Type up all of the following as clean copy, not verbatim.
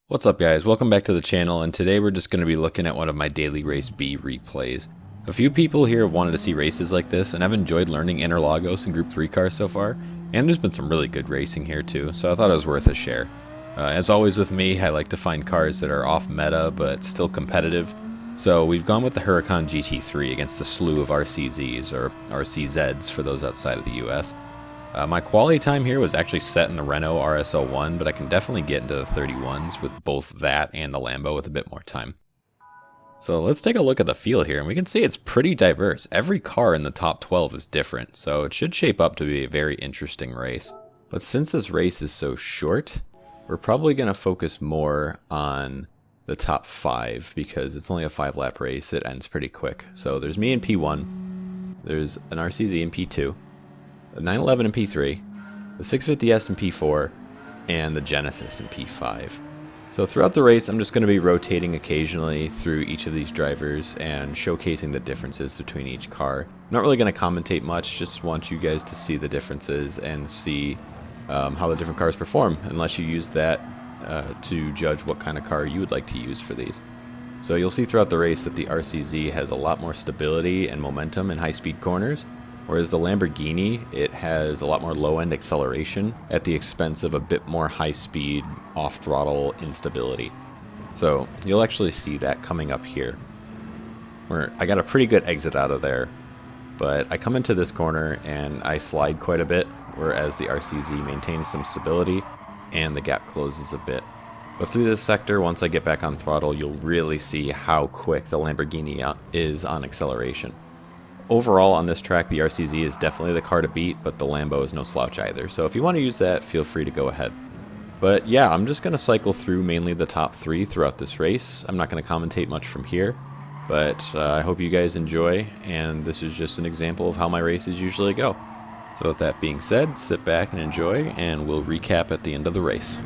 What's up guys, welcome back to the channel, and today we're just going to be looking at one of my daily race B replays. A few people here have wanted to see races like this, and I've enjoyed learning Interlagos and Group 3 cars so far, and there's been some really good racing here too, so I thought it was worth a share. As always with me, I like to find cars that are off meta but still competitive, so we've gone with the Huracan GT3 against a slew of RCZs, or RCZs for those outside of the US. My quality time here was actually set in the Renault RS01, but I can definitely get into the 31s with both that and the Lambo with a bit more time. So let's take a look at the field here, and we can see it's pretty diverse. Every car in the top 12 is different, so it should shape up to be a very interesting race. But since this race is so short, we're probably going to focus more on the top 5, because it's only a 5-lap race. It ends pretty quick. So there's me in P1, there's an RCZ in P2, the 911 in P3, the 650S in P4, and the Genesis in P5. So throughout the race, I'm just going to be rotating occasionally through each of these drivers and showcasing the differences between each car. I'm not really going to commentate much, just want you guys to see the differences and see how the different cars perform, and let you use that to judge what kind of car you would like to use for these. So you'll see throughout the race that the RCZ has a lot more stability and momentum in high-speed corners, whereas the Lamborghini, it has a lot more low-end acceleration at the expense of a bit more high-speed, off-throttle instability. So you'll actually see that coming up here, where I got a pretty good exit out of there, but I come into this corner and I slide quite a bit, whereas the RCZ maintains some stability and the gap closes a bit. But through this sector, once I get back on throttle, you'll really see how quick the Lamborghini is on acceleration. Overall on this track, the RCZ is definitely the car to beat, but the Lambo is no slouch either, so if you want to use that, feel free to go ahead. But yeah, I'm just going to cycle through mainly the top 3 throughout this race. I'm not going to commentate much from here, but I hope you guys enjoy, and this is just an example of how my races usually go. So with that being said, sit back and enjoy, and we'll recap at the end of the race.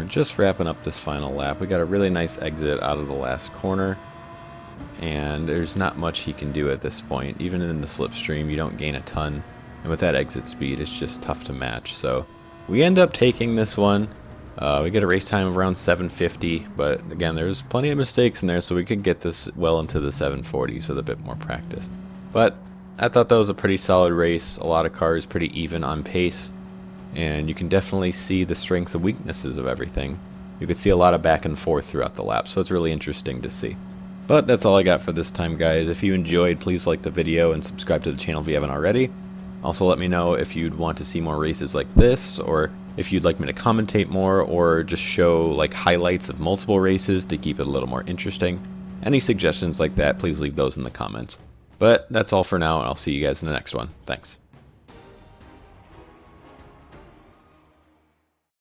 We're just wrapping up this final lap. We got a really nice exit out of the last corner, and there's not much he can do at this point. Even in the slipstream, you don't gain a ton, and with that exit speed, it's just tough to match. So we end up taking this one. We get a race time of around 7:50, but again, there's plenty of mistakes in there, so we could get this well into the 7:40s with a bit more practice. But I thought that was a pretty solid race. A lot of cars pretty even on pace, and you can definitely see the strengths and weaknesses of everything. You can see a lot of back and forth throughout the lap, so it's really interesting to see. But that's all I got for this time, guys. If you enjoyed, please like the video and subscribe to the channel if you haven't already. Also, let me know if you'd want to see more races like this, or if you'd like me to commentate more, or just show like highlights of multiple races to keep it a little more interesting. Any suggestions like that, please leave those in the comments. But that's all for now, and I'll see you guys in the next one. Thanks.